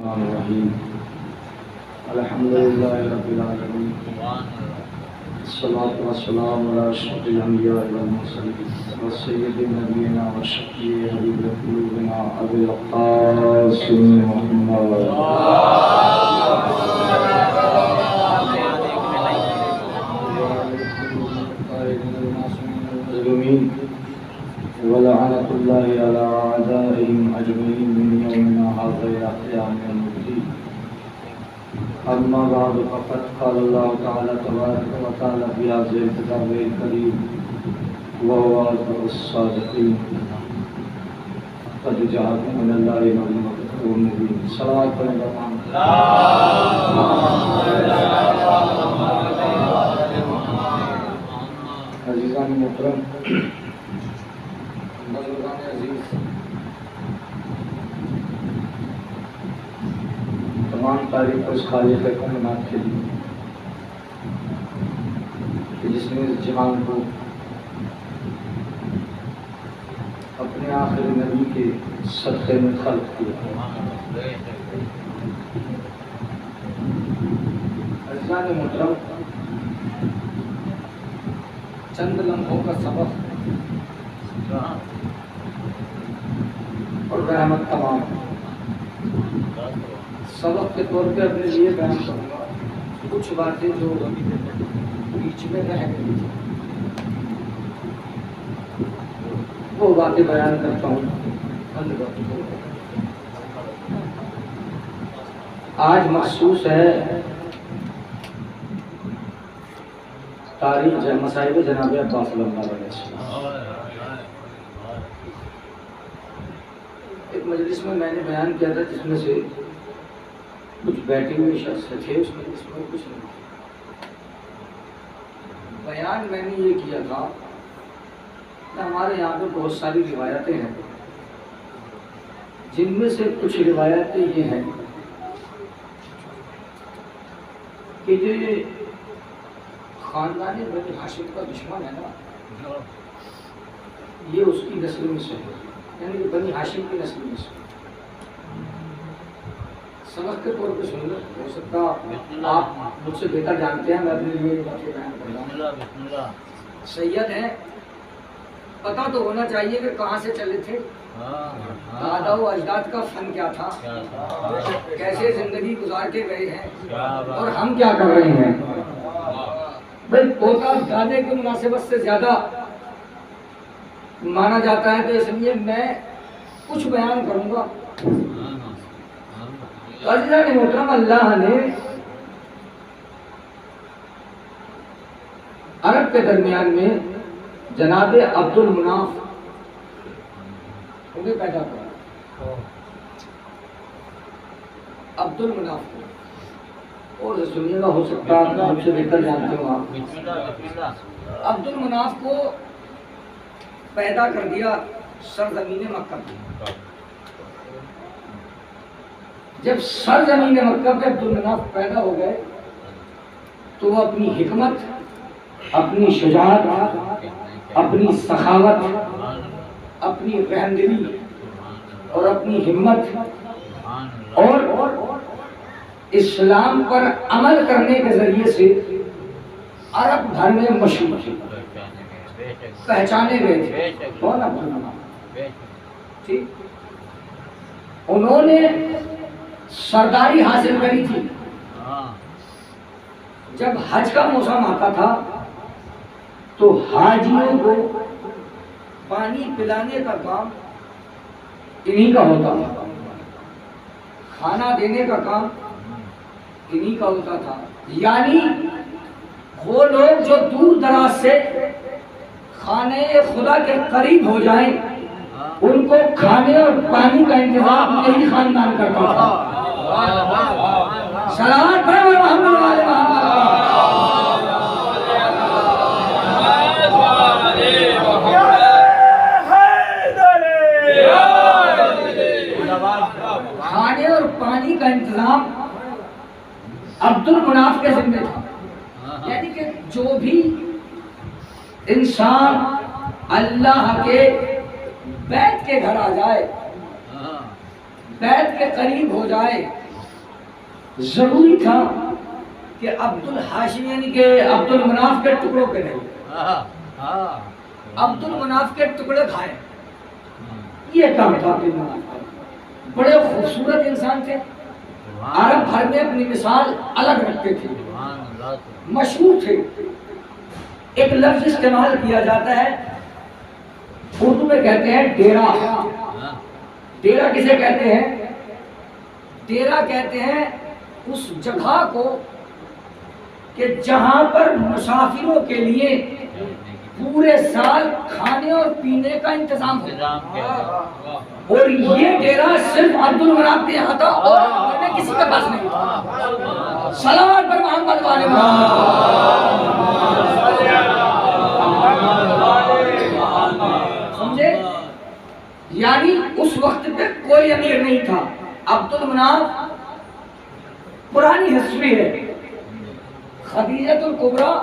الرحمن الرحیم الحمدللہ رب العالمین الصلاۃ والسلام علی اشرف الانبیاء والمرسلین وسید نبینا وشفیع حبیب قلوبنا ابی القاسم محمد ولعنة الله على أعدائهم أجمعين من يومنا هذا إلى قيام يوم الدين. أما بعد فقد قال الله تعالى تبارك وتعالى في هذا الكتاب الكريم وهو أصدق الصادقين قد جاءكم من الله نور مبين صلوات الله عزیزان محترم بزرگان عزیز، تمام تعریف اس خالق کائنات کے لیے کہ جس نے اس جہان کو اپنے آخری نبی کے صدقے میں خلق کیا. عزیزان محترم، چند لمحوں کا سبق اور رحمت تمام سبق کے طور پہ اپنے لیے بیان کروں گا کچھ باتیں جو بیچ میں رہ گئی تھی، وہ باتیں بیان کرتا ہوں. آج مخصوص ہے تاریخ مصائب جناب عباس صلی اللہ علیہ وسلم. ایک مجلس میں نے بیان کیا تھا جس میں سے کچھ بیٹھے ہوئے شخص تھے، اس میں کچھ نہیں. بیان میں نے یہ کیا تھا کہ ہمارے یہاں پہ بہت ساری روایتیں ہیں، جن میں سے کچھ روایتیں یہ ہیں کہ جو یہ خاندان بنی ہاشم کا دشمن ہے نا، یہ اس کی نسل میں سے ہے، یعنی کہ بنی ہاشم کی نسل میں سے. سبق کے طور پہ سن لو، ہو سکتا آپ مجھ سے بہتر جانتے ہیں، میں اپنے لیے باتیں بیان کر رہا ہوں. سید ہیں، پتہ تو ہونا چاہیے کہ کہاں سے چلے تھے، دادا و اجداد کا فن کیا تھا، کیسے زندگی گزار کے گئے ہیں، اور ہم کیا کر رہے ہیں. بھائی پوتا دادے کی مناسبت سے زیادہ مانا جاتا ہے، تو اس لیے میں کچھ بیان کروں گا. عزیزان محترم، اللہ نے عرب کے درمیان میں جناب عبد المناف انہیں پیدا کرا. عبد المناف اور سنیے گا، ہو سکتا ہے آپ سے بہتر جانتے ہو آپ. عبد المناف کو پیدا کر دیا سرزمین مکہ میں. جب سرزمین مکہ پہ عبد المناف پیدا ہو گئے تو وہ اپنی حکمت، اپنی شجاعت، اپنی سخاوت، اپنی رحمدلی اور اپنی ہمت اور اسلام پر عمل کرنے کے ذریعے سے عرب بھر میں مشہور تھے، پہچانے گئے تھے. کون عبد المناف؟ ٹھیک، انہوں نے سرداری حاصل کری تھی. جب حج کا موسم آتا تھا تو حاجیوں کو پانی پلانے کا کام انہی کا ہوتا تھا، کھانا دینے کا کام انہی کا ہوتا تھا. یعنی وہ لوگ جو دور دراز سے خانے خدا کے قریب ہو جائیں، ان کو کھانے اور پانی کا انتظام یہی خاندان کرتا تھا. صلوات پڑھو محمد والے محمد. کھانے اور پانی کا انتظام عبد المناف کے ذمہ تھا. یعنی کہ جو بھی انسان اللہ کے بیت کے گھر آ جائے، بیت کے قریب ہو جائے، ضروری تھا کہ عبد الحاشم یعنی کہ عبد المناف کے ٹکڑوں کے رہے، عبد المناف کے ٹکڑے کھائے، یہ کام تھا عبد المناف کا۔ بڑے خوبصورت انسان تھے، عرب بھر میں اپنی مثال الگ رکھتے تھے، مشہور تھے۔ ایک لفظ استعمال کیا جاتا ہے اردو میں کہتے ہیں ڈیرا۔ ڈیرا کسے کہتے ہیں؟ ڈیرا کہتے ہیں اس جگہ کو کہ جہاں پر مسافروں کے لیے پورے سال کھانے اور پینے کا انتظام ہو، اور یہ ڈیرا صرف عبد المناف کے یہاں تھا اور کسی کے پاس نہیں تھا۔ صلوات پر محمد والے سمجھے؟ یعنی اس وقت پہ کوئی امیر نہیں تھا۔ عبد المناف پرانی ہسٹری ہے، خدیجہ الکبریٰ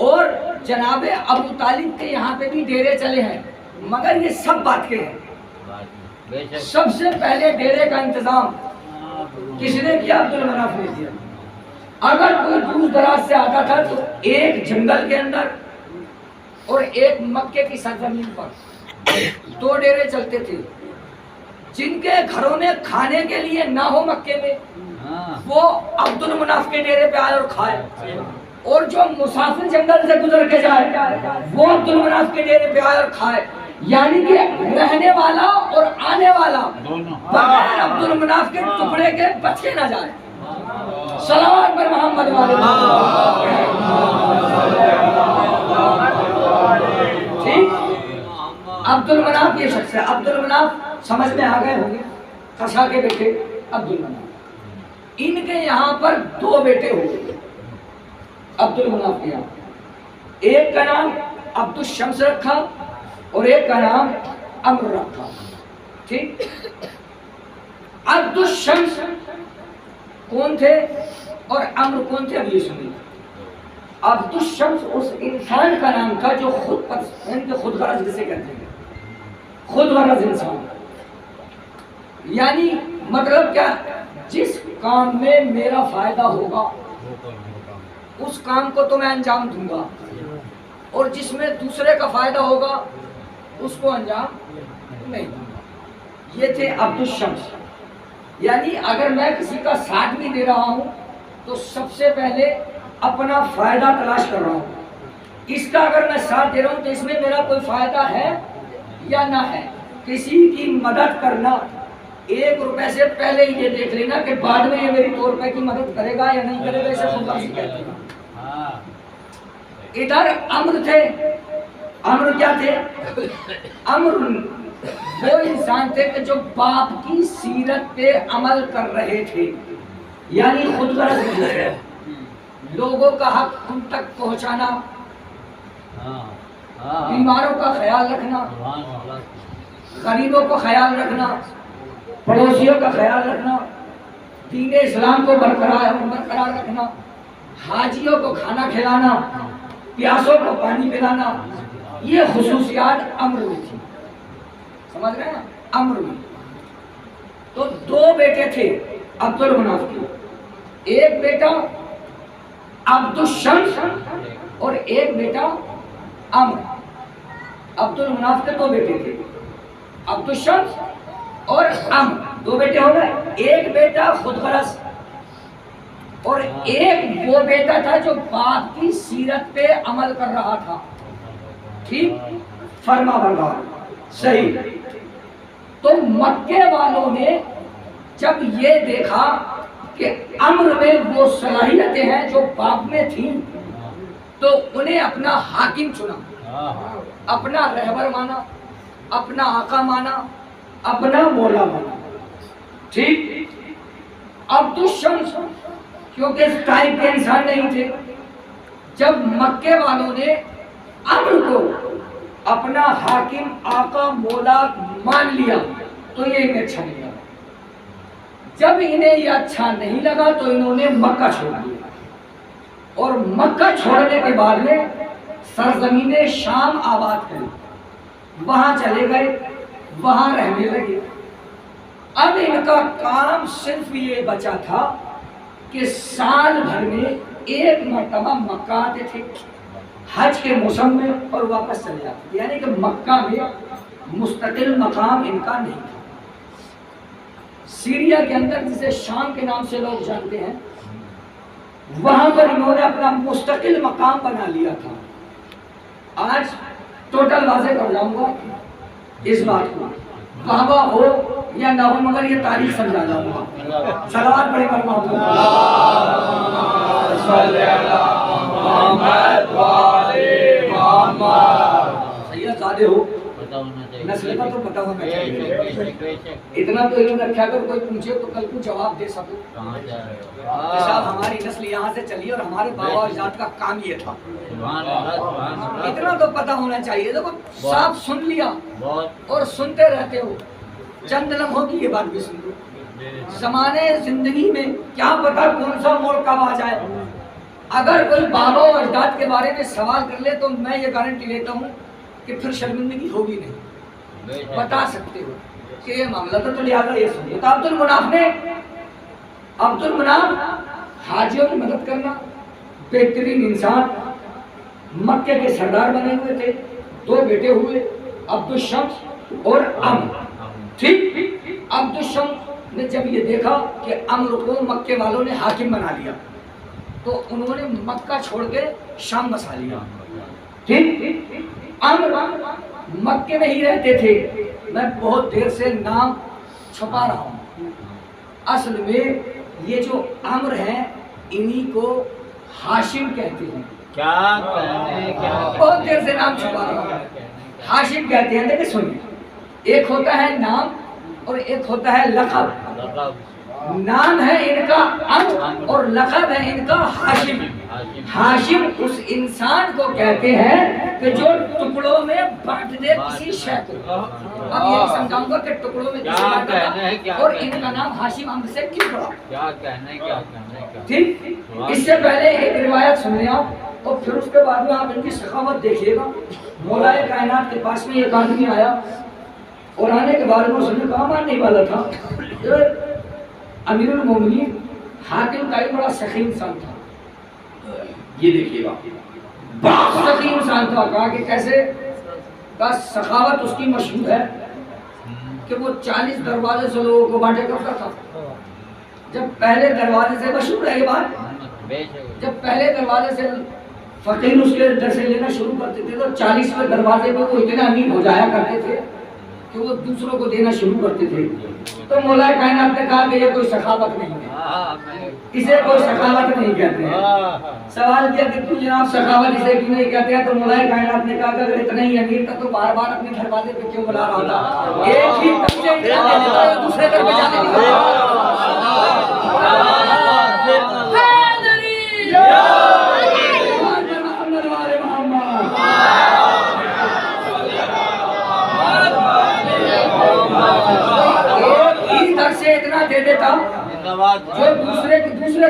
اور جناب ابو طالب کے یہاں پہ بھی ڈیرے چلے ہیں، مگر یہ سب بات کے ہیں۔ سب سے پہلے ڈیرے کا انتظام کس نے کیا؟ عبد المناف نے کیا۔ اگر کوئی دور دراز سے آتا تھا تو ایک جنگل کے اندر اور ایک مکے کی سرزمین پر دو ڈیرے چلتے تھے۔ جن کے گھروں میں کھانے کے لیے نہ ہو مکے میں، وہ عبد المناف کے ڈیرے پہ آئے اور کھائے، اور جو مسافر جنگل سے گزر کے جائے وہ عبد المناف کے ڈیرے پہ آئے اور کھائے۔ یعنی کہ رہنے والا اور آنے والا بغیر عبد المناف کے ٹکڑے کے بچے نہ جائے۔ صلوات پر محمد والے۔ ٹھیک، عبد المناف یہ شخص ہے۔ عبد المناف سمجھ میں آ گئے ہوں گے، قصا کے بیٹے عبد المناف۔ ان کے یہاں پر دو بیٹے ہوئے عبد المناف کے یہاں، ایک کا نام عبد الشمس رکھا اور ایک کا نام عمرو رکھا۔ ٹھیک، عبد الشمس کون تھے اور عمرو کون تھے؟ اب یہ سنیے۔ عبد الشمس اس انسان کا نام تھا جو خود غرض جسے کہتے ہیں، خود غرض انسان، یعنی مطلب کیا؟ جس کام میں میرا فائدہ ہوگا اس کام کو تو میں انجام دوں گا، اور جس میں دوسرے کا فائدہ ہوگا اس کو انجام نہیں دوں گا۔ یہ تھے عبد الشمس۔ یعنی اگر میں کسی کا ساتھ بھی دے رہا ہوں تو سب سے پہلے اپنا فائدہ تلاش کر رہا ہوں، اس کا اگر میں ساتھ دے رہا ہوں تو اس میں میرا کوئی فائدہ ہے یا نہ ہے۔ کسی کی مدد کرنا، 1 روپے سے پہلے یہ دیکھ لینا کہ بعد میں یہ میری 2 روپے کی مدد کرے گا یا نہیں کرے گا، اسے خود غرضی کہتے ہیں۔ ادھر عمرو تھے۔ عمرو کیا تھے؟ عمرو وہ انسان تھے کہ جو باپ کی سیرت پہ عمل کر رہے تھے، یعنی خود غرض ہے، لوگوں کا حق ان تک پہنچانا، بیماروں کا خیال رکھنا، غریبوں کو خیال رکھنا، پڑوسیوں کا خیال رکھنا، دین اسلام کو برقرار رکھنا، حاجیوں کو کھانا کھلانا، پیاسوں کو پانی پلانا، یہ خصوصیات عمرو میں تھی۔ سمجھ رہے ہیں نا؟ عمرو میں تو 2 بیٹے تھے عبد المناف کے، ایک بیٹا عبد الشمس اور ایک بیٹا عمرو۔ عبد المناف کے 2 بیٹے تھے، عبد الشمس اور عمرو، 2 بیٹے ہو گئے۔ ایک بیٹا خود غرض اور ایک وہ بیٹا تھا جو باپ کی سیرت پہ عمل کر رہا تھا۔ ٹھیک، فرما بردار، صحیح۔ تو مکے والوں نے جب یہ دیکھا کہ عمرو میں وہ صلاحیتیں ہیں جو باپ میں تھیں، تو انہیں اپنا حاکم چنا، اپنا رہبر مانا، اپنا آقا مانا، اپنا مولا مانا۔ ٹھیک، عبد الشمس کیونکہ اس ٹائپ کے انسان نہیں تھے، جب مکے والوں نے عمرو کو اپنا حاکم، آقا، مولا مان لیا تو یہ انہیں اچھا نہیں لگا۔ جب انہیں یہ اچھا نہیں لگا تو انہوں نے مکہ چھوڑ دیا، اور مکہ چھوڑنے کے بعد میں سرزمین شام آباد کری، وہاں چلے گئے، وہاں رہنے لگے۔ اب ان کا کام صرف یہ بچا تھا کہ سال بھر میں ایک مرتبہ مکہ آتے تھے حج کے موسم میں اور واپس چلے جاتے تھے، یعنی کہ مکہ میں مستقل مقام ان کا نہیں تھا۔ سیریا کے اندر جسے شام کے نام سے لوگ جانتے ہیں، وہاں پر انہوں نے اپنا مستقل مقام بنا لیا تھا۔ آج ٹوٹل واضح کر جاؤں گا اس بات کو، کعبہ ہو یا نہ ہو، مگر یہ تاریخ سمجھا جاؤں گا۔ صلوات پڑھیں محمد سید زادے ہو، نسل کا تو پتہ ہونا چاہیے، اتنا تو علم رکھا کر کوئی پوچھے تو کل کو جواب دے سکو۔ صاحب ہماری نسل یہاں سے چلی اور ہمارے بابا اجداد کا کام یہ تھا، اتنا تو پتہ ہونا چاہیے۔ دیکھو صاحب سن لیا اور سنتے رہتے ہو، چند لمحوں کی یہ بات بھی سن لو، زمانے زندگی میں کیا پتہ کون سا موڑ کب آ جائے۔ اگر کوئی بابا و اجداد کے بارے میں سوال کر لے تو میں یہ گارنٹی لیتا ہوں کہ پھر شرمندگی ہوگی نہیں، بتا سکتے ہو کہ یہ معاملہ تو لہٰذا یہ سنیے۔ تو عبد المناف حاجیوں کی مدد کرنا، بہترین انسان، مکے کے سردار بنے ہوئے تھے، دو بیٹے ہوئے عبد الشمس اور عمرو۔ ٹھیک، عبد الشمس نے جب یہ دیکھا کہ عمرو کو مکے والوں نے حاکم بنا لیا تو انہوں نے مکہ چھوڑ کے شام بسا لیا۔ ٹھیک، عمرو مکے میں ہی رہتے تھے۔ میں بہت دیر سے نام چھپا رہا ہوں، اصل میں یہ جو عمرو ہیں انہی کو ہاشم کہتے ہیں۔ کیا کہنے، بہت دیر سے نام چھپا رہا ہوں، ہاشم کہتے ہیں۔ دیکھیں سنیے، ایک ہوتا ہے نام اور ایک ہوتا ہے لقب۔ نام ہے ان کا عمرو اور لقب ہے ان کا ہاشم۔ ہاشم اس انسان کو کہتے ہیں کہ جو ٹکڑوں میں بانٹ دے کسی شے کو۔ اب یہ سمجھاؤں گا کہ ٹکڑوں میں کسی بانٹ دے، اور ان کا نام ہاشم عمرو سے کیوں پڑا۔ کیا کہنے، کیا کہنے کا۔ ٹھیک، اس سے پہلے ایک روایت سن لیں آپ، اور پھر اس کے بعد میں آپ ان کی سخاوت دیکھیے گا۔ مولا کائنات کے پاس میں ایک آدمی آیا اور آنے کے بعد میں اس نے کہا ماننے والا تھا، امیر المومنین حاکم کا ایک بڑا سخی انسان تھا۔ یہ دیکھیے گا، بڑا سخی انسان تھا۔ کہا کہ کیسے؟ کہا سخاوت اس کی مشہور ہے کہ وہ 40 دروازے سے لوگوں کو بانٹے کرتا تھا۔ جب پہلے دروازے سے، مشہور ہے یہ بات، جب پہلے دروازے سے فقیر اس کے در سے لینا شروع کرتے تھے تو 40ویں دروازے پہ وہ اتنے امیر ہو جایا کرتے تھے کہ وہ دوسروں کو دینا شروع کرتے تھے۔ تو مولا کائنات نے کہا کہ یہ کوئی سخاوت نہیں ہے، اسے کوئی سخاوت نہیں کہتے ہیں۔ سوال کیا کہ تو جناب سخاوت اسے کیوں نہیں کہتے ہیں؟ تو مولا کائنات نے کہا کہ اگر اتنا ہی امیر تھا تو بار بار اپنے دروازے پہ کیوں بلا رہا تھا؟ ایک ہی طرف سے دیتا ہے، دوسرے طرف پہ جانے نہیں اتنا دے دیتا جو دوسرے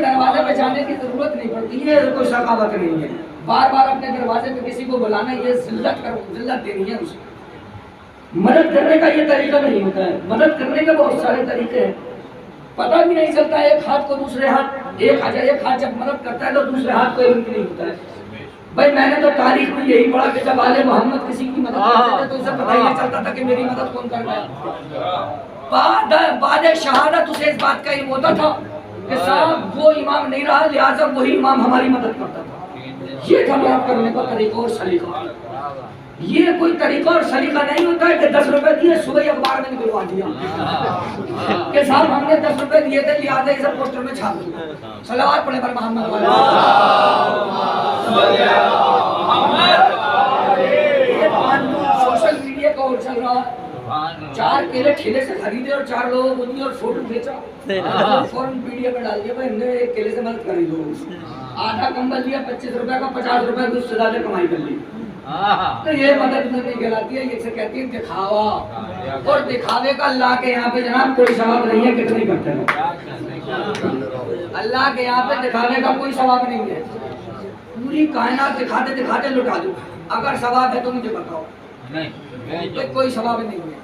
دروازے پہ جانے کی ضرورت نہیں پڑتی۔ یہ کوئی سخاوت نہیں ہے، بار بار اپنے دروازے پہ کسی کو بلانا، یہ ذلت دینی ہے اسے۔ مدد کرنے کا یہ طریقہ نہیں ہوتا ہے، مدد کرنے کے بہت سارے طریقے ہیں، پتہ بھی نہیں چلتا ایک ہاتھ کو دوسرے ہاتھ، ایک ہاتھ جب مدد کرتا ہے تو دوسرے ہاتھ کو علم نہیں ہوتا ہے۔ بھائی میں نے تو تاریخ میں یہی پڑھا کہ جب آل محمد کسی کی مدد کرتے تھے تو اسے پتہ ہی نہیں چلتا تھا کہ میری مدد کون کر رہا ہے۔ بعد شہادت اسے اس بات کا علم ہوتا تھا کہ صاحب وہ امام نہیں رہا، لہٰذا وہی امام ہماری مدد کرتا تھا۔ یہ تھا مدد کرنے کا طریقہ اور سلیقہ۔ یہ کوئی طریقہ اور سلیقہ نہیں ہوتا ہے کہ 10 روپے دیے صبح اخبار میں نکلوا دیا کہ صاحب ہم نے 10 روپے دیے تھے لہٰذا اسے پوسٹر میں چھاپ دیا۔ صلوات پڑھیں پر محمد والے۔ سوشل میڈیا کا اور چل رہا ہے، 4 کیلے ٹھیلے سے خریدے اور 4 لوگوں کو دیے اور فوٹو کھینچا، فوراً میڈیا پہ ڈال دیا بھائی ہم نے 1 کیلے سے مدد کری دو، آدھا کمبل لیا 25 روپے کا، 50 روپے کی اس سے زیادہ کمائی کر لی۔ تو یہ مدد نہیں کہلاتی ہے، یہ سے کہتی ہے دکھاوا، اور دکھاوے کا اللہ کے یہاں پہ جناب کوئی ثواب نہیں ہے۔ کتنی کرتے ہیں اللہ کے یہاں پہ دکھاوے کا کوئی ثواب نہیں ہے، پوری کائنات دکھاتے دکھاتے لٹا دو، اگر ثواب ہے تو مجھے بتاؤ، کوئی ثواب نہیں ہے۔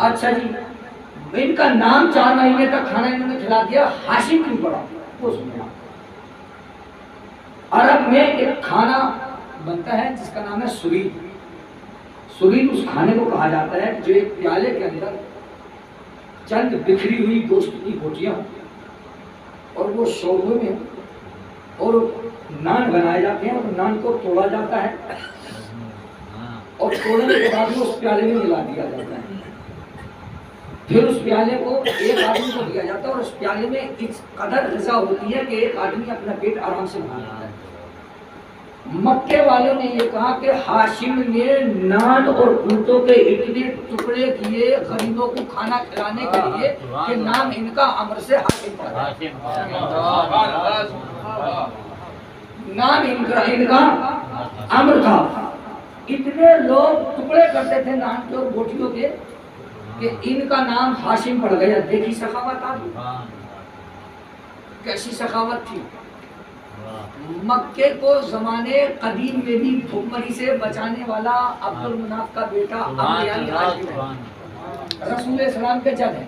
اچھا جی، ان کا نام 4 مہینے تک کھانا انہوں نے کھلا دیا، ہاشم کیوں پڑا وہ سننا۔ عرب میں ایک کھانا بنتا ہے جس کا نام ہے سرید۔ سرید اس کھانے کو کہا جاتا ہے جو ایک پیالے کے اندر چند بکھری ہوئی گوشت کی بوٹیاں اور وہ شوربے میں اور نان بنائے جاتے ہیں اور نان کو توڑا جاتا ہے اور توڑنے کے بعد اس پیالے میں ملا دیا جاتا ہے۔ پھر اس پیالے کو ایک آدمی کو دیا جاتا ہے اور اس پیالے میں اس قدر غذا ہوتی ہے کہ ایک آدمی اپنا پیٹ آرام سے بھر لیتا ہے۔ مکے والوں نے یہ کہا کہ ہاشم نے نان اور اونٹوں کے اتنے ٹکڑے کیے غریبوں کو کھانا کھلانے کے لیے کہ نام ان کا عمر سے ہاشم پڑا۔ نام ان کا عمر تھا۔ اتنے لوگ ٹکڑے کرتے تھے نان کے اور بوٹیوں کے کہ ان کا نام ہاشم پڑ گیا۔ دیکھی سخاوت آدمی، کیسی سخاوت تھی۔ مکے کو زمانے قدیم میں بھی بھوکمری سے بچانے والا عبد المناف کا بیٹا عمرو یعنی ہاشم ہے، رسول اسلام کے جد ہے۔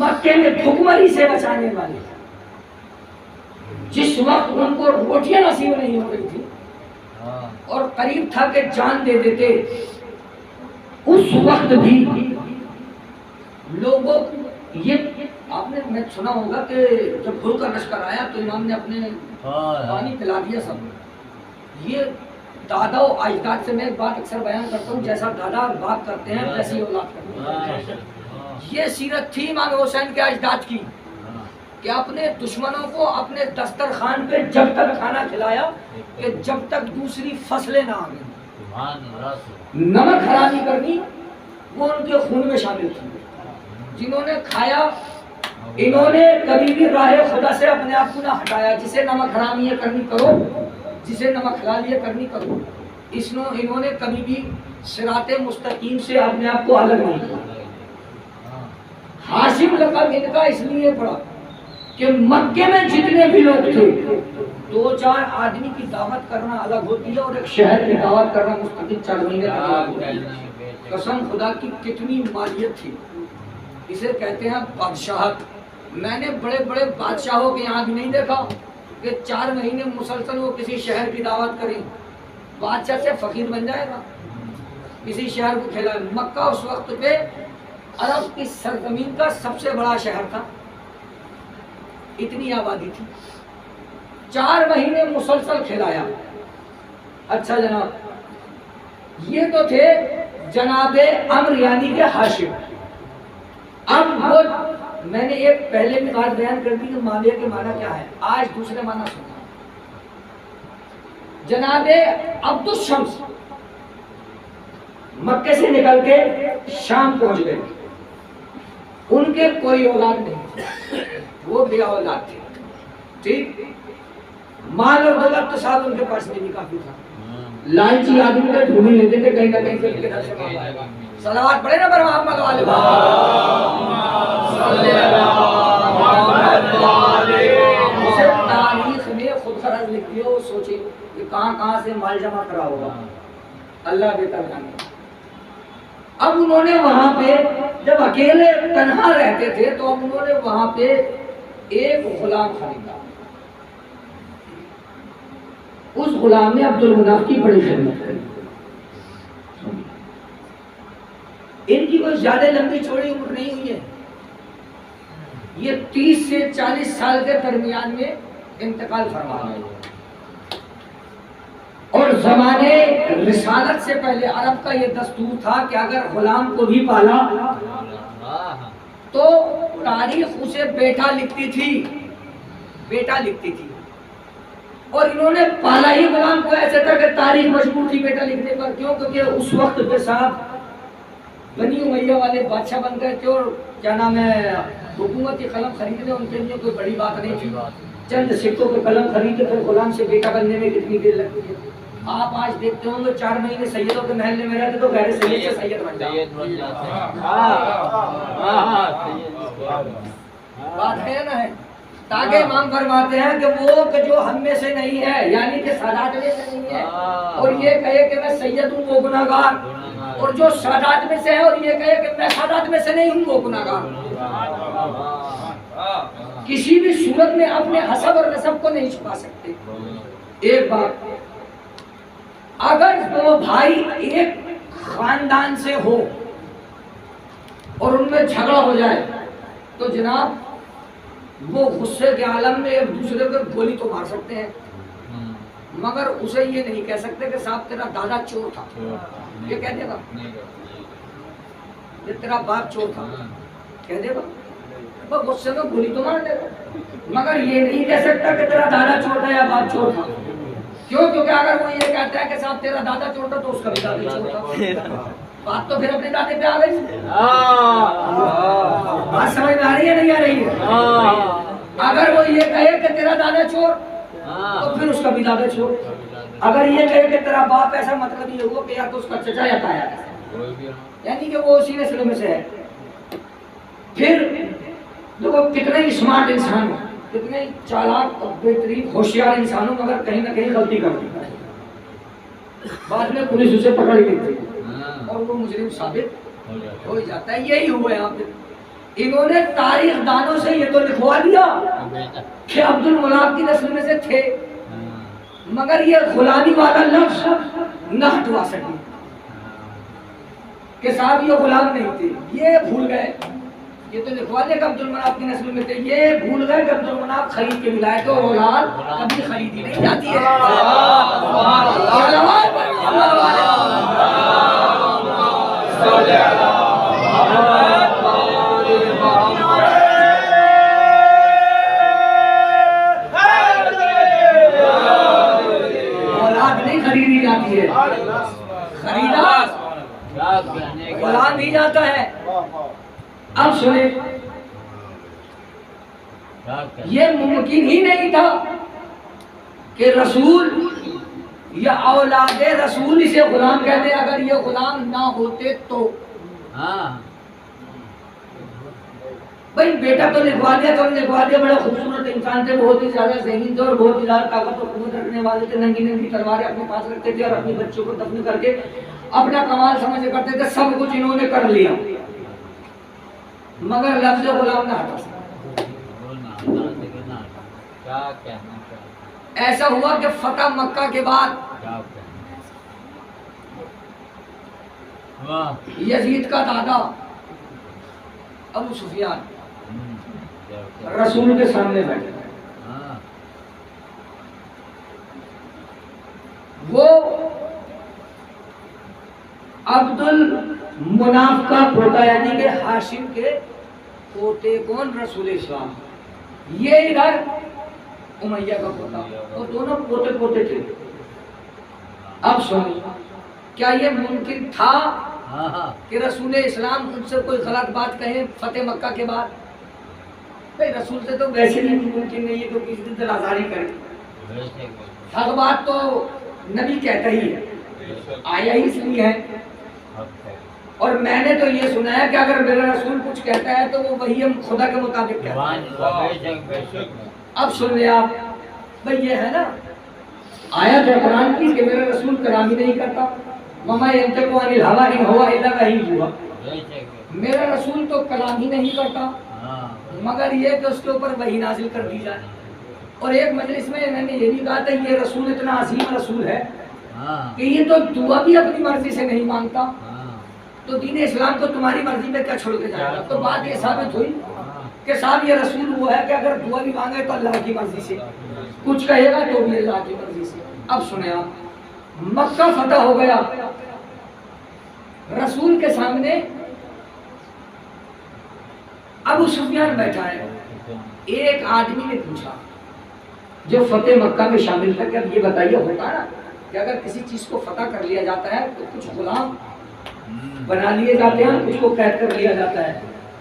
مکے میں بھوکمری سے بچانے والے، جس وقت ان کو روٹیاں نصیب نہیں ہو رہی تھی اور قریب تھا کہ جان دے دیتے، اس وقت بھی لوگوں یہ آپ نے میں سنا ہوگا کہ جب بھول کر لشکر آیا تو امام نے اپنے پانی پلا دیا سب۔ یہ دادا و اجداد سے میں ایک بات اکثر بیان کرتا ہوں، جیسا دادا بات کرتے ہیں ویسی اولاد کرتے ہیں۔ یہ سیرت تھی امام حسین کے اجداد کی کہ اپنے دشمنوں کو اپنے دسترخوان پہ جب تک کھانا کھلایا کہ جب تک دوسری فصلیں نہ آگئیں۔ نمک حرامی کرنی وہ ان کے خون میں شامل تھی۔ جنہوں نے کھایا انہوں نے کبھی بھی راہ خدا سے اپنے آپ کو نہ ہٹایا۔ جسے نمک حرامی کرنی کرو، جسے نمک حلالی کرنی کرو، انہوں نے کبھی بھی صراط مستقیم سے اپنے آپ کو الگ نہیں کیا۔ ہاشم لقب ان کا اس لیے پڑا کہ مکے میں جتنے بھی لوگ تھے 2-4 آدمی کی دعوت کرنا الگ ہوتی ہے اور ایک شہر کی دعوت کرنا مستقل 4 مہینے تک الگ ہوتی ہے۔ قسم خدا کی کتنی مالیت تھی، اسے کہتے ہیں بادشاہت۔ میں نے بڑے بڑے بادشاہوں کے یہاں بھی نہیں دیکھا کہ 4 مہینے مسلسل وہ کسی شہر کی دعوت کریں، بادشاہ سے فقیر بن جائے گا، کسی شہر کو کھلائے۔ مکہ اس وقت پہ عرب کی سرزمین کا سب سے بڑا شہر تھا، اتنی آبادی تھی، 4 مہینے مسلسل کھلایا۔ اچھا جناب، یہ تو تھے جناب عمرو یعنی کہ ہاشم۔ اب وہ میں نے ایک پہلے بھی بات بیان کر دی کہ معاویہ کے معنی کیا ہے، آج دوسرے معنی سننا۔ جناب عبد الشمس مکے سے نکل کے شام پہنچ گئے، ان کے کوئی اولاد نہیں، وہ بے اولاد تھے، ٹھیک، مال اور دولت تو ساتھ ان کے پاس بھی نہیں کافی تھا، لالچی آدمی کا ڈھونڈی لیتے تھے کہیں نہ کہیں سے کے گھر سے مانگا۔ صلوات پڑھے نا پر محمد والے تاریخ میں خود غرض لکھ دیا، وہ سوچے کہ کہاں سے مال جمع کرا ہوگا، اللہ بہتر جانے۔ اب انہوں نے وہاں پہ جب اکیلے تنہا رہتے تھے تو اب انہوں نے وہاں پہ ایک غلام خریدا، اس غلام نے عبد المناف کی بڑی خدمت کری۔ ان کی کوئی زیادہ لمبی چوڑی عمر نہیں ہوئی ہے، یہ 30 سے 40 سال کے درمیان میں انتقال فرما گئے۔ اور زمانے رسالت سے پہلے عرب کا یہ دستور تھا کہ اگر غلام کو بھی پالا تو تاریخ اسے بیٹا لکھتی تھی، بیٹا لکھتی تھی، اور انہوں نے پالا ہی غلام کو ایسے تھا کہ تاریخ مشہور تھی بیٹا لکھنے پر۔ کیوں؟ کیونکہ اس وقت پہ صاحب بنی امیہ والے بادشاہ بن گئے تھے اور کیا نام ہے حکومتی قلم خریدنے ان کے لیے کوئی بڑی بات نہیں تھی، چند سکوں کے قلم خریدے پھر غلام سے بیٹا بننے میں کتنی دیر لگتی ہے۔ آپ آج دیکھتے ہوں گے 4 مہینے سیدوں کے محلے میں رہتے تو غیر سید سے سید بن جاتے، بات ہے نا ہے۔ تاکہ امام فرماتے ہیں کہ وہ کہ جو ہم میں سے نہیں ہے، یعنی کہ سادات میں سے نہیں ہے اور یہ کہے کہ میں سید ہوں وہ گناہگار، اور جو سادات میں سے ہے اور یہ کہے کہ میں سادات میں سے نہیں ہوں وہ گناہگار، کسی بھی صورت میں اپنے حسب اور نسب کو نہیں چھپا سکتے۔ ایک بات، اگر دو بھائی ایک خاندان سے ہو اور ان میں جھگڑا ہو جائے تو جناب وہ غصے کے عالم میں ایک دوسرے کو گولی تو مار سکتے ہیں، مگر اسے یہ نہیں کہہ سکتے کہ صاحب تیرا دادا چور تھا، یہ کہہ دے گا؟ یہ تیرا باپ چور تھا کہہ دے گا؟ وہ غصے میں گولی تو مار دے گا، مگر یہ نہیں کہہ سکتا کہ تیرا دادا چور تھا یا باپ چور تھا۔ کیوں؟ کیونکہ اگر وہ یہ کہتا ہے کہ صاحب تیرا دادا چور تھا تو اس کا بھی دادا چور تھا، بات تو پھر اپنے دادے پہ آ گئی۔ بات سمجھ میں آ رہی ہے نہیں آ رہی ہے؟ اگر وہ یہ کہے کہ تیرا دادا چور تو پھر اس کا بھی دادا چور، اگر یہ کہے کہ تیرا باپ ایسا، مطلب یہ ہوا کہ یا تو اس کا چچا یا تایا ہے، یعنی کہ وہ اسی نسل میں سے ہے۔ پھر دیکھو کتنے اسمارٹ انسان ہو، کتنے چالاک اور بہترین ہوشیار انسانوں، مگر کہیں نہ کہیں غلطی کرتے ہیں، بعد میں پولیس اسے پکڑ لیتی ہے اور وہ مجرم ثابت ہو جاتا ہے۔ یہی ہوا یہاں پہ، انہوں نے تاریخ دانوں سے یہ تو لکھوا دیا کہ عبد المناف کی نسل میں سے تھے، مگر یہ غلامی والا لفظ نہ ہٹوا سکے کہ صاحب یہ غلام نہیں تھے، یہ بھول گئے۔ یہ تو لکھوا دیا کہ عبد المناف کی نسل میں تھے، یہ بھول گئے کہ عبد المناف خرید کے ملائے تھے اور اولاد کبھی خریدی نہیں جاتی ہے۔ اولاد نہیں خریدی جاتی ہے، خریدا غلام ہی جاتا ہے۔ اب سنیں، یہ ممکن ہی نہیں تھا کہ رسول یا اولاد رسول اسے غلام کہتے، اگر یہ غلام نہ ہوتے تو۔ بھائی بیٹا تو لکھوا دیا، تو لکھوا دیا، بڑا خوبصورت انسان تھے، بہت ہی زیادہ ذہین تھے اور بہت ہی زیادہ طاقت اور قوت رکھنے والے تھے، ننگی ننگی تلواریں اپنے پاس رکھتے تھے اور اپنے بچوں کو دفن کر کے اپنا کمال سمجھ کرتے تھے، سب کچھ انہوں نے کر لیا، مگر لفظ غلام نہ ہٹا سکتا۔ ایسا ہوا کہ فتح مکہ کے بعد یزید کا دادا ابو سفیان رسول کے سامنے بیٹھے، وہ عبد المناف کا پوتا یعنی کہ ہاشم کے پوتے کون؟ رسول اسلام، یہ ادھر امیہ کا پوتا، وہ دونوں پوتے پوتے تھے۔ اب سنیں، کیا یہ ممکن تھا کہ رسول اسلام ان سے کوئی غلط بات کہیں فتح مکہ کے بعد؟ بھئی رسول سے تو ویسے ہی ممکن نہیں ہے کہ کسی دن دل آزاری کرے، حق بات تو نبی کہتا ہی ہے، آیا ہی اس لیے ہے، اور میں نے تو یہ سنا ہے کہ اگر میرا رسول کچھ کہتا ہے تو وہ وہی ہم خدا کے مطابق کہتا ہے۔ اب سن لیں آپ، بھئی یہ ہے نا آیت ہے قرآن کی کہ میرا رسول کلام ہی نہیں کرتا، وَمَا يَنْطِقُ عَنِ الْهَوَىٰ إِنْ هُوَ إِلَّا وَحْيٌ يُوحَىٰ، میرا رسول تو کلام ہی نہیں کرتا مگر یہ کہ اس کے اوپر وحی نازل کر دی جائے۔ اور ایک مجلس میں میں نے یہ بھی کہا تھا یہ رسول اتنا عظیم رسول ہے کہ یہ تو دعا بھی اپنی مرضی سے نہیں مانگتا، تو دین اسلام کو تمہاری مرضی میں کیا چھوڑ کے جائے گا؟ تو بات یہ ثابت ہوئی کہ صاحب یہ رسول وہ ہے کہ اگر دعا بھی مانگے تو اللہ کی مرضی سے، کچھ کہے گا تو بھی اللہ کی مرضی سے۔ اب سنیں آپ، مکہ فتح ہو گیا، رسول کے سامنے ابو سفیان بیٹھا ہے، ایک آدمی نے پوچھا جو فتح مکہ میں شامل تھا کہ اب یہ بتائیے ہوتا نا کہ اگر کسی چیز کو فتح کر لیا جاتا ہے تو کچھ غلام بنا لیے جاتے ہیں، کچھ کو قید کر لیا جاتا ہے،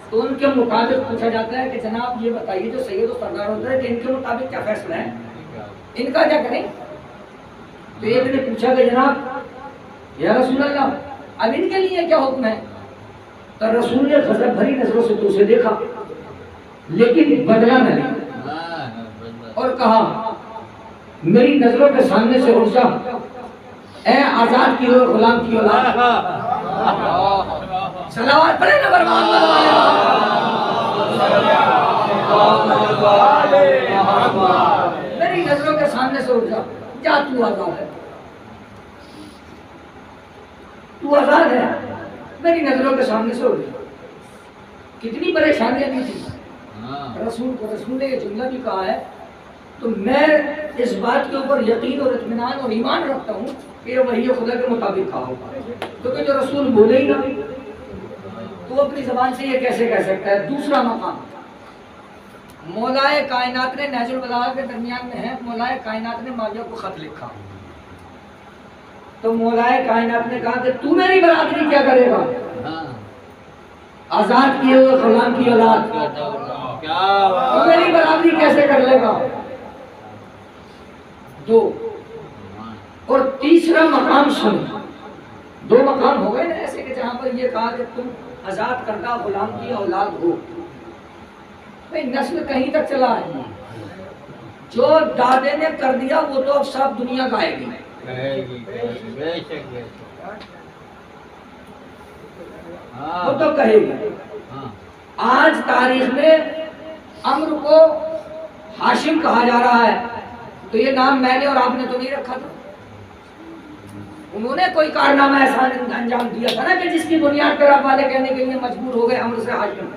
تو ان کے مطابق پوچھا جاتا ہے کہ جناب یہ بتائیے جو سید و سردار ہوتا ہے کہ ان کے مطابق کیا فیصلہ ہے، ان کا کیا کریں؟ تو ایک نے پوچھا کہ جناب یا رسول اللہ اب ان کے لیے کیا حکم ہے؟ تو رسول نے غضب بھری نظروں سے تو اسے دیکھا لیکن بدلا نہ لیا، اور کہا میری نظروں کے سامنے سے اٹھ جا اے آزاد کی ہوئے غلام کی اولاد. صلوات پڑھیں نبی محمد میری نظروں کے سامنے سے اٹھ جا. جا تو آزاد ہے, تو آزاد ہے, میری نظروں کے سامنے سے اٹھ جا. کتنی پریشانیاں دی تھی رسول کو. رسول نے یہ جملہ بھی کہا ہے تو میں اس بات کے اوپر یقین اور اطمینان اور ایمان رکھتا ہوں کہ یہ وحی خدا کے مطابق کہا ہوگا, کیونکہ جو رسول بولے ہی نہ تو اپنی زبان سے یہ کیسے کہہ سکتا ہے. دوسرا مقام مولائے کائنات نے نہج البلاغہ کے درمیان میں ہے, مولائے کائنات نے معاویہ کو خط لکھا تو مولائے کائنات نے کہا کہ تو میری برادری کیا کرے گا, آزاد کیے ہوئے غلام کی اولاد, تو میری برادری کیسے کر لے گا. دو اور تیسرا مقام سن, دو مقام ہو گئے نا ایسے کہ جہاں پر یہ کہا کہ تم آزاد کردہ غلام کی اولاد ہو. بھئی نسل کہیں تک چلا ہے, جو دادے نے کر دیا وہ تو اب سب دنیا گائے گی. وہ تو کہے گی. آج تاریخ میں عمرو کو ہاشم کہا جا رہا ہے تو یہ نام میں نے اور آپ نے تو نہیں رکھا تھا. انہوں نے کوئی کارنامہ ایسا انجام دیا تھا نا کہ جس کی بنیاد پر آپ والے کہنے کے لیے مجبور ہو گئے عمرو سے ہاشم.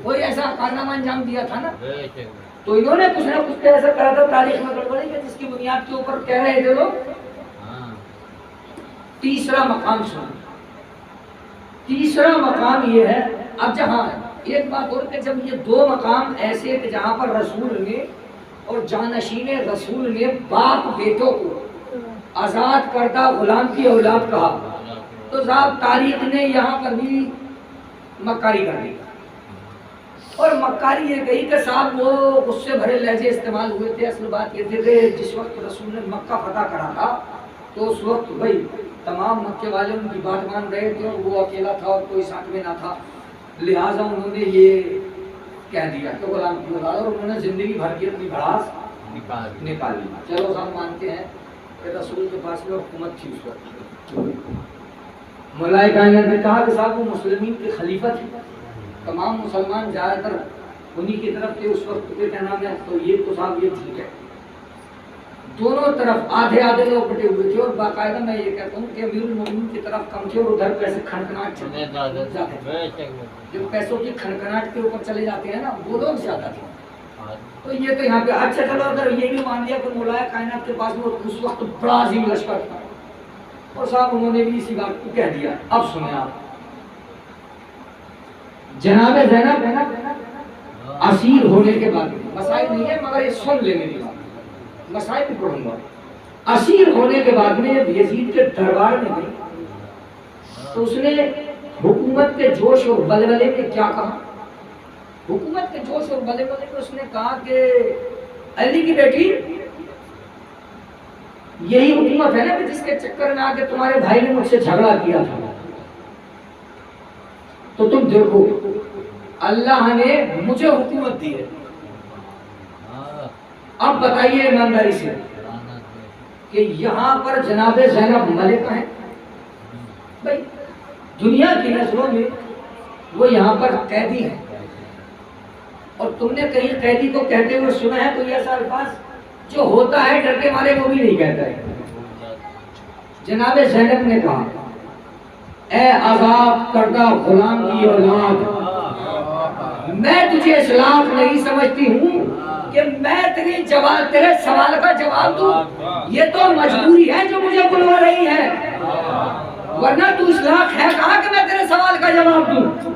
کوئی ایسا کارنامہ انجام دیا تھا نا, تو انہوں نے کچھ نہ کچھ ایسا کرا تھا تاریخ میں گڑبڑی کہ جس کی بنیاد کے اوپر کہہ رہے تھے لوگ. تیسرا مقام سن, تیسرا مقام یہ ہے. اب جہاں ایک بات اور کہ جب یہ دو مقام ایسے کہ جہاں پر رسول نے اور جانشین رسول نے باپ بیٹوں کو آزاد کردہ غلام کی اولاد کہا تو صاحب تاریخ نے یہاں پر بھی مکاری کر دی. اور مکاری یہ کہی کہ صاحب وہ غصے بھرے لہجے استعمال ہوئے تھے. اصل بات یہ تھی کہ جس وقت رسول نے مکہ فتح کرا تھا تو اس وقت بھائی تمام مکے والے ان کی بات مان رہے تھے اور وہ اکیلا تھا اور کوئی ساتھ میں نہ تھا, لہٰذا انہوں نے یہ کہہ دیا کہ غلام کی اولاد, اور انہوں نے زندگی بھر کی اپنی بھڑاس نکال لی. چلو ہم مانتے ہیں کہ رسول کے پاس میں حکومت تھی اس وقت. مولائے کائنات نے کہا کہ صاحب وہ مسلمین کے خلیفہ تھے, تمام مسلمان زیادہ تر انہی کی طرف تھے اس وقت کے کیا نام ہے, تو یہ تو صاحب یہ ٹھیک ہے. دونوں طرف آدھے آدھے لوگ بٹے ہوئے تھے اور باقاعدہ میں یہ کہتا ہوں کہ امیر المومنین کی طرف کم تھے اور ادھر پیسے کھنکھناٹ چلے جاتے تھے. جو پیسوں کی کھنکھناٹ کے اوپر چلے جاتے ہیں نا وہ لوگ زیادہ تھے. تو یہ تو یہاں پہ اچھا چلو اگر یہ بھی مان لیا کہ مولائے کائنات کے پاس میں اس وقت بڑا عظیم لشکر تھا اور صاحب انہوں نے بھی اسی بات کو کہہ دیا. اب سنیں آپ, جناب زینب اسیر ہونے کے بعد, مسائل نہیں ہے مگر یہ سن لے میری بات, مسائل بھی پڑھوں گا. اسیر ہونے کے بعد میں یزید کے دربار میں گئی تو اس نے حکومت کے جوش اور بلبلے میں کیا کہا. حکومت کے جوش اور بلبلے میں اس نے کہا کہ علی کی بیٹی یہی حکومت ہے نا کہ جس کے چکر میں آ کے تمہارے بھائی نے مجھ سے جھگڑا کیا تھا, تو تم دیکھو اللہ نے مجھے حکومت دی ہے. اب بتائیے ایمانداری سے کہ یہاں پر جناب زینب ملکہ ہیں. بھائی دنیا کی نسلوں میں وہ یہاں پر قیدی ہیں اور تم نے کہیں قیدی کو کہتے ہوئے سنا ہے کوئی ایسا الفاظ جو ہوتا ہے ڈر کے مارے وہ بھی نہیں کہتا ہے. جناب زینب نے کہا اے آزاد کردہ غلام کی اولاد, میں تجھے اس لائق نہیں سمجھتی ہوں کہ میں تیرے سوال کا جواب دوں. یہ تو مجبوری ہے جو مجھے بلوا رہی ہے, ورنہ تو اس لائق ہے کہاں کہ میں تیرے سوال کا جواب دوں.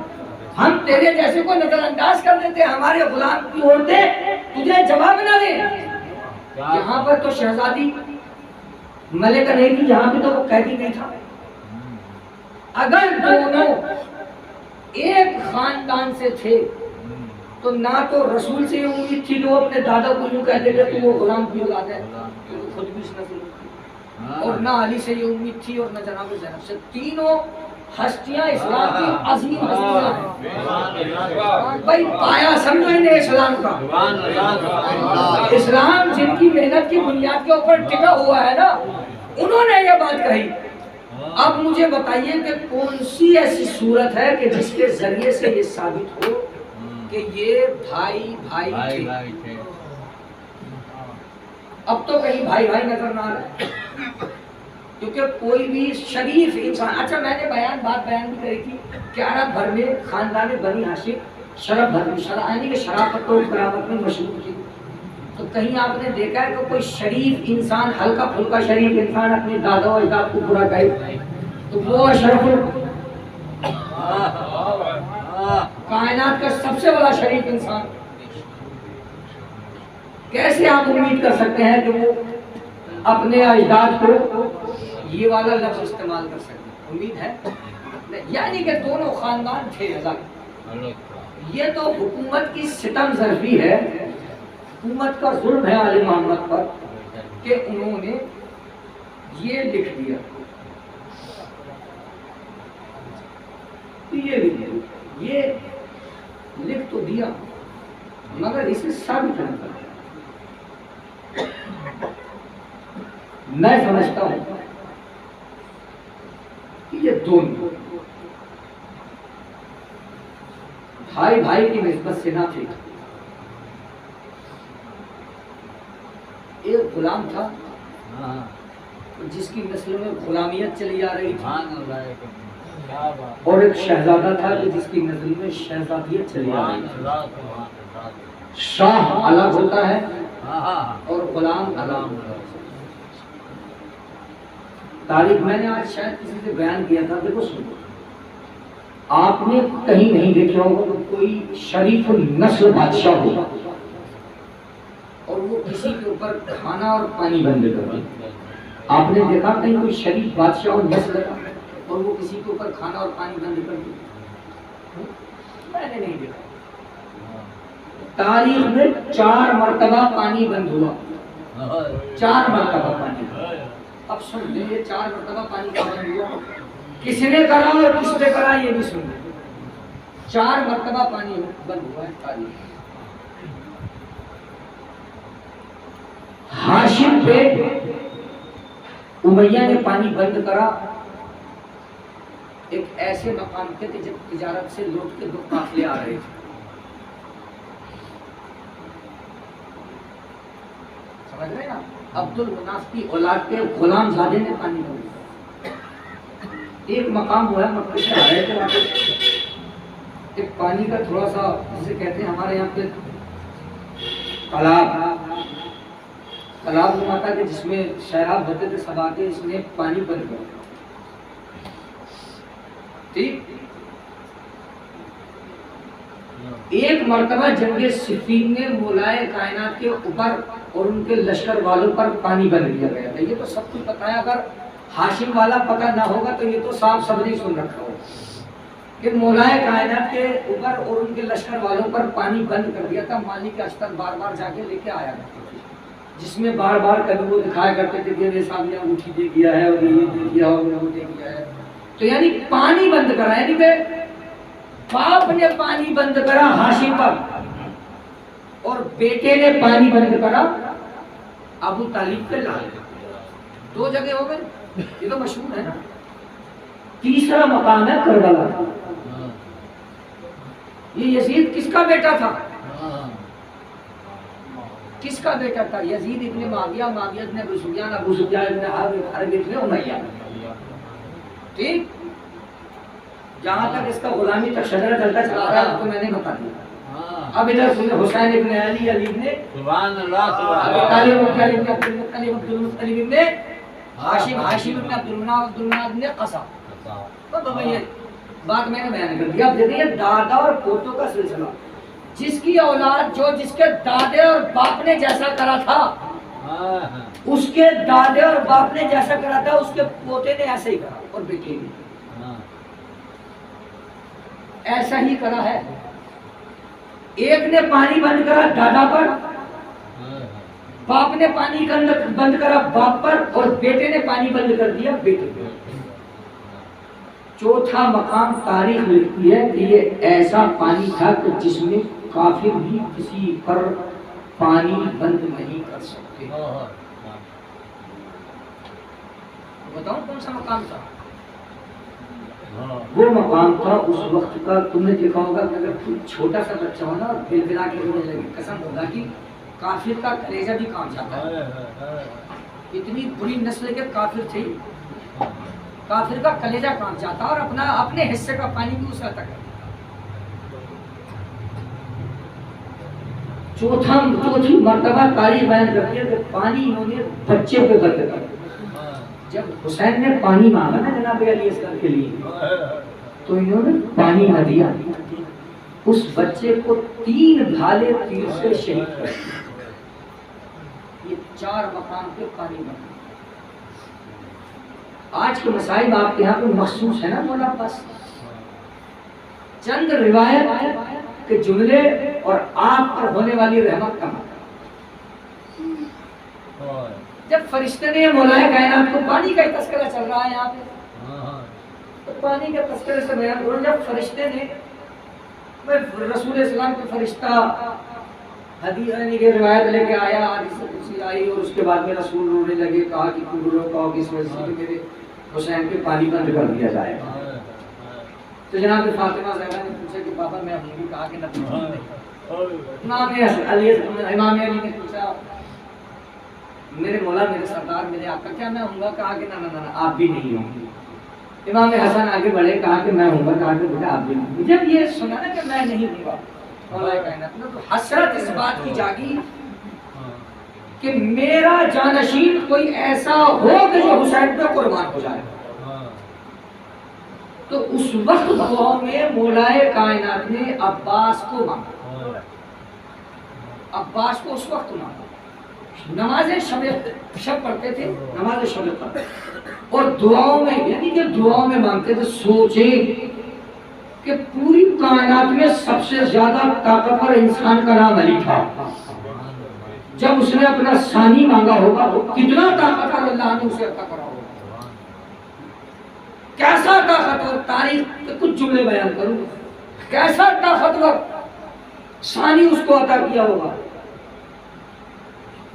ہم تیرے جیسے کو نظر انداز کر دیتے, ہمارے غلام کی عورتیں تجھے جواب نہ دیں. یہاں پر تو شہزادی ملکہ نہیں تھی, یہاں پہ تو وہ قیدی نہیں تھا. اگر دونوں ایک خاندان سے تھے تو نہ تو رسول سے یہ امید تھی کہ وہ اپنے دادا کو یوں کہتے تھے کہ وہ غلام کی اولاد ہے, خود بھی اس نسل کی, اور نہ علی سے یہ امید تھی اور نہ جناب زینب سے. تینوں ہستیاں اسلام کی عظیم ہستیاں ہیں بھائی، پایا سمجھو انہیں اسلام کا۔ اسلام جن کی محنت کی بنیاد کے اوپر ٹکا ہوا ہے نا، انہوں نے یہ بات کہی۔ اب مجھے بتائیے کہ کون سی ایسی صورت ہے کہ جس کے ذریعے سے یہ ثابت ہو کہ یہ بھائی بھائی تھے؟ اب تو کہیں بھائی بھائی نظر نہ آ رہے، کیونکہ کوئی بھی شریف انسان، اچھا میں نے بات بیان بھی کری تھی کہ عرب بھر میں خاندان بنی ہاشم یعنی کہ شرافت و کرامت میں مشہور تھی، تو کہیں آپ نے دیکھا ہے کہ کوئی شریف انسان، ہلکا پھلکا شریف انسان اپنے دادا و اجداد کو برا کہے؟ تو وہ اشرف کائنات کا سب سے بڑا شریف انسان، کیسے آپ امید کر سکتے ہیں کہ وہ اپنے اجداد کو یہ والا لفظ استعمال کر سکتے ہیں؟ امید ہے؟ یعنی کہ دونوں خاندان تھے الگ۔ یہ تو حکومت کی ستم ظرفی ہے، حکومت کا ظلم ہے آل محمد پر کہ انہوں نے یہ لکھ دیا، یہ لکھ تو دیا مگر اسے ثابت نہیں کرتا۔ میں سمجھتا ہوں کہ یہ دونوں بھائی بھائی کی نسبت سے نہ تھے۔ ایک غلام تھا جس کی نسل میں غلامیت چلی آ رہی تھی، اور ایک شہزادہ تھا کہ جس کی نسل میں شہزادیت چلی آ رہی تھی۔ شاہ الگ ہوتا ہے اور غلام الگ ہوتا ہے۔ تاریخ میں نے آج شاید کسی سے بیان کیا تھا، دیکھو سنو، آپ نے کہیں نہیں دیکھا ہوگا کہ کوئی شریف النسل بادشاہ ہوگا اور وہ کسی کے اوپر کھانا اور پانی بند کر دے؟ آپ نے دیکھا کہیں کوئی شریف بادشاہ اور نسل کا اور وہ کسی کے اوپر کھانا اور پانی بند کر دے؟ میں نے نہیں دیکھا۔ تاریخ میں 4 مرتبہ پانی بند ہوا، 4 مرتبہ پانی بند۔ اب سن لیں، یہ 4 مرتبہ پانی کا بند ہوا، کس نے کرا اور کس نے کرا یہ بھی سن لیں۔ 4 مرتبہ پانی بند ہوا ہے تاریخ۔ ہاشم پہ امیہ نے پانی بند کرا ایک ایسے مقام پہ کہ جب تجارت سے لوٹ کے 2 قافلے آ رہے تھے، سمجھ رہے نا؟ عبد المناف کی اولاد کے غلام زادے نے پانی بند کیا۔ ایک مقام ہوا ہے، مکہ سے آئے تھے وہاں پہ ایک پانی کا تھوڑا سا، جسے کہتے ہیں ہمارے یہاں پہ تالاب ماتا کے جس میں سیراب ہوتے تھے سب آتے، اس نے پانی بند کر دیا۔ ٹھیک، ایک مرتبہ جنگ صفین میں مولائے کائنات کے اوپر اور ان کے لشکر والوں پر پانی بند کیا گیا تھا۔ یہ تو سب کچھ پتا ہے، اگر ہاشم والا پتہ نہ ہوگا تو یہ تو صاف سبری سن رکھا ہوگا کہ مولائے کائنات کے اوپر اور ان کے لشکر والوں پر پانی بند کر دیا تھا۔ مالک اشتر بار بار جا کے لے کے آیا کرتے تھے، جس میں بار بار کبھی وہ دکھایا کرتے تھے کہ میرے سامنے انگوٹھی دے گیا ہے اور یہ دے گیا اور وہ دے گیا ہے۔ تو یعنی پانی بند کرا، یعنی کہ باپ نے پانی بند کرا ہاشم پر اور بیٹے نے پانی بند کرا ابو طالب پہ لال۔ 2 جگہ ہو گئے، یہ تو مشہور ہے نا۔ تیسرا مقام ہے کربلا۔ یہ یزید کس کا بیٹا تھا؟ کس کا بیٹا تھا؟ یزید ابن معاویہ، معاویہ ابن ابو سفیان، ابو سفیان ابن حرب ابن امیہ۔ ٹھیک، جہاں تک اس کا غلامی کا شجرہ چلتا چلا رہا ہے تو میں نے بتا دیا۔ اب ادھر حسین ابن علی، علی ابن سبحان اللہ، ابو طالب، ابو طالب ابن عبد المطلب، عبد المطلب ابن ہاشم، ہاشم ابن عبد المناف، عبد المناف ابن قصا۔ تو یہ بات میں نے بیان کر دیا۔ اب دیکھیے دادا اور پوتوں کا سلسلہ، جس کی اولاد جس کے دادے اور باپ نے جیسا کرا تھا، اس کے دادے اور باپ نے جیسا کرا تھا اس کے پوتے نے ایسا ہی کرا، اور بیٹے نے ایسا ہی کرا ہے۔ ایک نے پانی بند کرا دادا پر، باپ نے پانی بند کرا باپ پر، اور بیٹے نے پانی بند کر دیا بیٹے پر۔ چوتھا مقام تاریخ لکھتی ہے کہ یہ ایسا پانی تھا کہ جس میں کافر بھی کسی پر پانی بند نہیں کر سکتے. بتاؤں کون سا مقام تھا؟ وہ مقام تھا اس وقت کا. تم نے دیکھا ہوگا کہ اگر کوئی چھوٹا سا بچہ ہو نا بل بلا کے رونے لگے، قسم ہوگا کہ کافر کا کلیجہ بھی کام جاتا ہے. اتنی بری نسل کے کافر تھے، کافر کا کلیجہ کام جاتا اور اپنے حصے کا پانی بھی اس کا تک. چوتھی مرتبہ تاریخ بیان کرتی ہے کہ پانی انہوں نے بچے پہ بند کر. جب حسین نے پانی مانگا نا جناب علی اصغر کے لیے تو انہوں نے پانی نہ دیا، اس بچے کو 3 بھالے تیر سے شہید کر دیا. یہ 4 مقام پہ پانی مانگا. آج کے مسائل آپ کے یہاں پہ مخصوص ہے نا مولا عباس. چند روایت کے جملے اور آپ پر ہونے والی رحمت کا معنی. جب فرشتے نے مولا کائنات کو پانی کا تذکرہ چل رہا ہے یہاں پہ تو پانی کے تذکرے سے بیان کروں. جب فرشتے نے رسول اسلام کے فرشتہ حدیث کی روایت لے کے آیا، حدیث قدسی آئی اور اس کے بعد میں رسول رونے لگے، کہا کہ تم رو کہو کہ اس وجہ سے میرے حسین کے پانی بند کر دیا جائے. تو جناب فاطمہ زہرا نے پوچھا کہ پاپا میں ہوں گی، کہا کہ نہ. امام علی نے پوچھا میرے مولا میرے سردار میرے آقا کیا میں ہوں گا؟ کہا کہ نہ آپ بھی نہیں ہوں گے. امام حسن آگے بڑھے، کہا کہ میں ہوں گا. کہا کہ بیٹا آپ بھی نہیں. جب یہ سنا نا کہ میں نہیں ہوں گا مولا کائنات نے تو حسرت اس بات کی جاگی کہ میرا جانشین کوئی ایسا ہو کہ جو حسین پہ قربان ہو جائے. تو اس وقت دعا میں مولا کائنات نے عباس کو مانگا. عباس کو اس وقت مانگا. نماز شب پڑھتے تھے، نماز شب پڑھتے اور دعاؤں میں یعنی کہ دعاؤں میں مانگتے تھے. سوچیں کہ پوری کائنات میں سب سے زیادہ طاقتور انسان کا نام علی تھا. جب اس نے اپنا ثانی مانگا ہوگا تو کتنا طاقتور اللہ نے اسے عطا کرا ہوگا. کیسا طاقتور، تاریخ کے کچھ جملے بیان کروں، کیسا طاقتور ثانی اس کو عطا کیا ہوگا.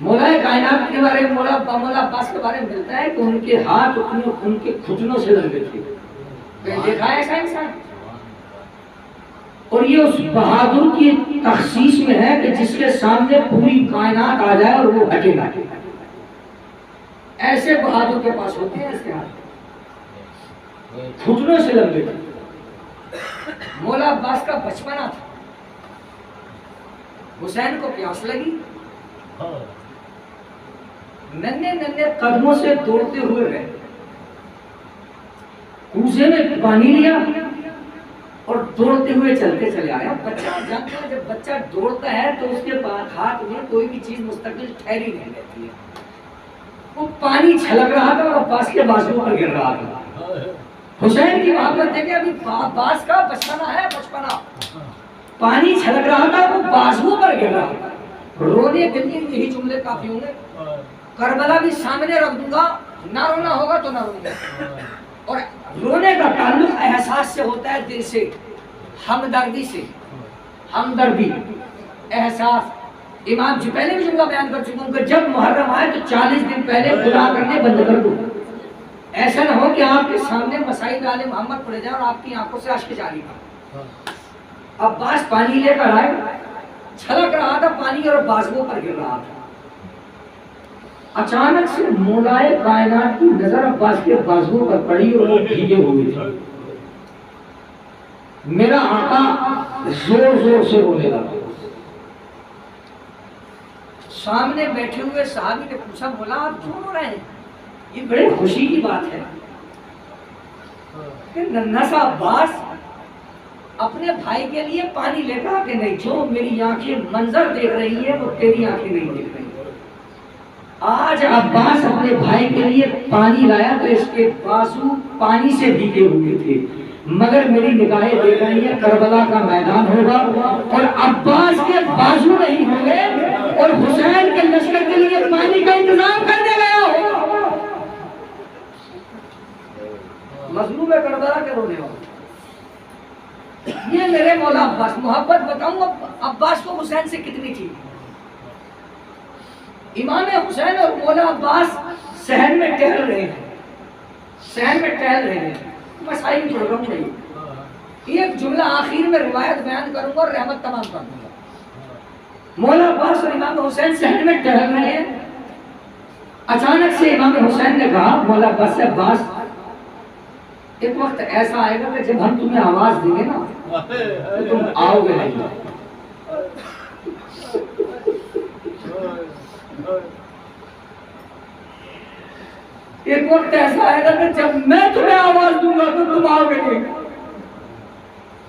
مولا کائنات کے بارے میں مولا عباس کے بارے میں ملتا ہے کہ ان کے ہاتھ ان کے گھٹنوں سے لمبے تھے. دیکھا ہے ایسا انسان؟ اور یہ اس بہادر کی تخصیص میں ہے کہ جس کے سامنے پوری کائنات آ جائے اور وہ ہٹے نہ. ایسے بہادر کے پاس ہوتے ہیں اس کے ہاتھ گھٹنوں سے لمبے تھے. مولا عباس کا بچپنا تھا. حسین کو پیاس لگی، ننھے قدموں سے دوڑتے ہوئے گئے، کوزے میں پانی لیا اور دوڑتے ہوئے چلتے چلے آیا. بچہ جانتا ہے جب بچہ دوڑتا ہے تو اس کے ہاتھ میں کوئی بھی چیز مستقل ٹھہری نہیں رہتی ہے. وہ پانی چھلک رہا تھا اور عباس کے بازو پر گر رہا تھا. حسین کی محبت ہے کہ ابھی عباس کا بچپنا پانی چھلک رہا تھا، وہ بازو پر گر رہا تھا. رونے کے لیے یہی جملے کافی ہوں گے. کربلا بھی سامنے رکھ دوں گا، نہ رونا ہوگا تو نہ روں گا. اور رونے کا تعلق احساس سے ہوتا ہے، دل سے، ہمدردی سے. ہمدردی، احساس. امام جی پہلے بھی جملہ بیان کر چکا ہوں کہ جب محرم آئے تو 40 دن پہلے گناہ کرنے بند کر دو. ایسا نہ ہو کہ آپ کے سامنے مسائل آل محمد پڑے جائے اور آپ کی آنکھوں سے اشک جاری ہو. عباس پانی لے کر آئے، چھلک رہا تھا پانی اور بازوؤں پر گر رہا تھا. اچانک سے مولا کائنات کی نظر عباس کے بازوؤں پر پڑی اور وہ بھیگے ہوئے تھے. میرا آقا زور زور سے رونے لگا. سامنے بیٹھے ہوئے صحابی نے پوچھا مولا آپ کیوں رو رہے ہیں؟ یہ بڑے خوشی کی بات ہے کہ ننھا سا عباس اپنے بھائی کے لیے پانی لے کر کہ نہیں، جو میری آنکھیں منظر دیکھ رہی ہے وہ تیری آنکھیں نہیں دیکھ رہی. آج عباس اپنے بھائی کے لیے پانی لایا تو اس کے بازو پانی سے بھیگے ہوئے تھے، مگر میری نگاہیں دیکھ رہی ہیں کربلا کا میدان ہوگا اور عباس کے بازو نہیں ہوں گے اور حسین کے لشکر کے لیے پانی کا انتظام کرنے گیا ہوگا. مظلوم کربلا کے رونے والے. یہ میرے مولا عباس. محبت بتاؤں عباس کو حسین سے کتنی تھی. امام حسین اور مولا عباس صحن میں ٹہل رہے ہیں. مسائل چھوڑ رہا ہوں نہیں. ایک جملہ آخر میں روایت بیان کروں گا اور رحمت تمام کر دوں گا. مولا عباس اور امام حسین صحن میں ٹہل رہے ہیں. اچانک سے امام حسین نے کہا مولا عباس سے, عباس ایک وقت ایسا آئے گا کہ جب ہم تمہیں آواز دیں گے نا تو تم آؤ گے نہیں. ایک وقت ایسا آئے گا کہ جب میں تمہیں آواز دوں گا تو تم آؤ گے نہیں.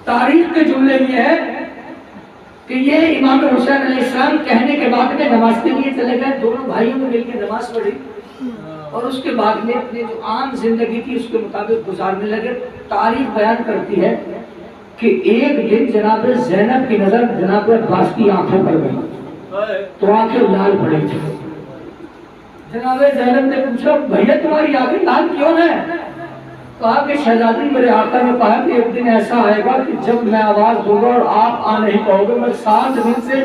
تاریخ کے جملے یہ ہے کہ یہ امام حسین علیہ السلام کہنے کے بعد میں نماز کے لیے چلے گئے. دونوں بھائیوں نے مل کے نماز پڑھی اور اس کے بعد میں اپنی جو عام زندگی تھی اس کے مطابق گزارنے لگے. تاریخ بیان کرتی ہے کہ ایک دن جناب زینب کی نظر جناب عباس کی آنکھوں پر گئی تو آنکھیں لال پڑی تھی. جناب زینب نے پوچھا بھیا تمہاری آنکھیں لال کیوں ہیں؟ کہا کہ شہزادی میرے آقا نے کہا کہ ایک دن ایسا آئے گا کہ جب میں آواز دوں گا اور آپ آ نہیں پاؤ گے. میں 7 دن سے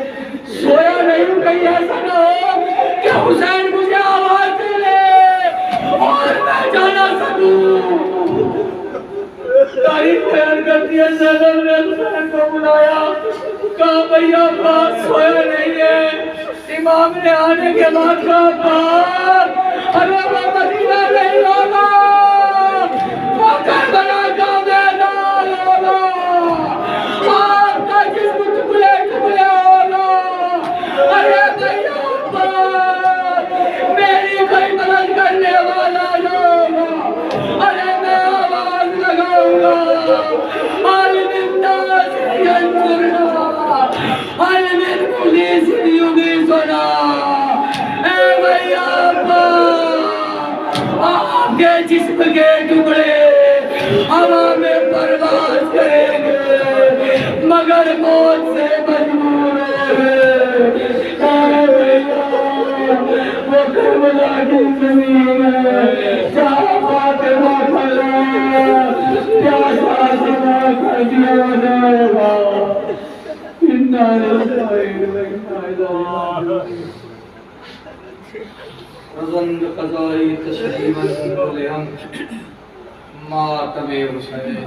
سویا نہیں ہوں. کہیں ایسا نہ ہو کہ حسین مجھے آواز دے لے اور میں جانا سکوں. تاریخ بیان کرتی ہے زینب نے حسین کو بلایا, کہا بھیا عباس سویا نہیں ہے. امام نے آنے کے بعد کہا عباس ارے وہ مدینہ نہیں ہوگا, وہ کربلا کا میدان ہوگا, آپ کا جسم ٹکڑے ٹکڑے ہوگا. ارے بھیا عباس میری کوئی مدد کرنے والا نہ ہوگا. ارے میں آواز لگاؤں گا عالم الناس ینصرنا عالم الپولیس یغیثنا. اے بھیا عباس آپ کے جسم کے ٹکڑے ہوا میں پرواز کریں گے مگر موت سے مجبور ہوئے. اے بھیا وہ کربلا کی زمین ہے جہاں فاطمہ کھڑا پیاسا سنا کر دیا جائے گا. رضن قضائی تشریفاً کلہم ماتم حسین.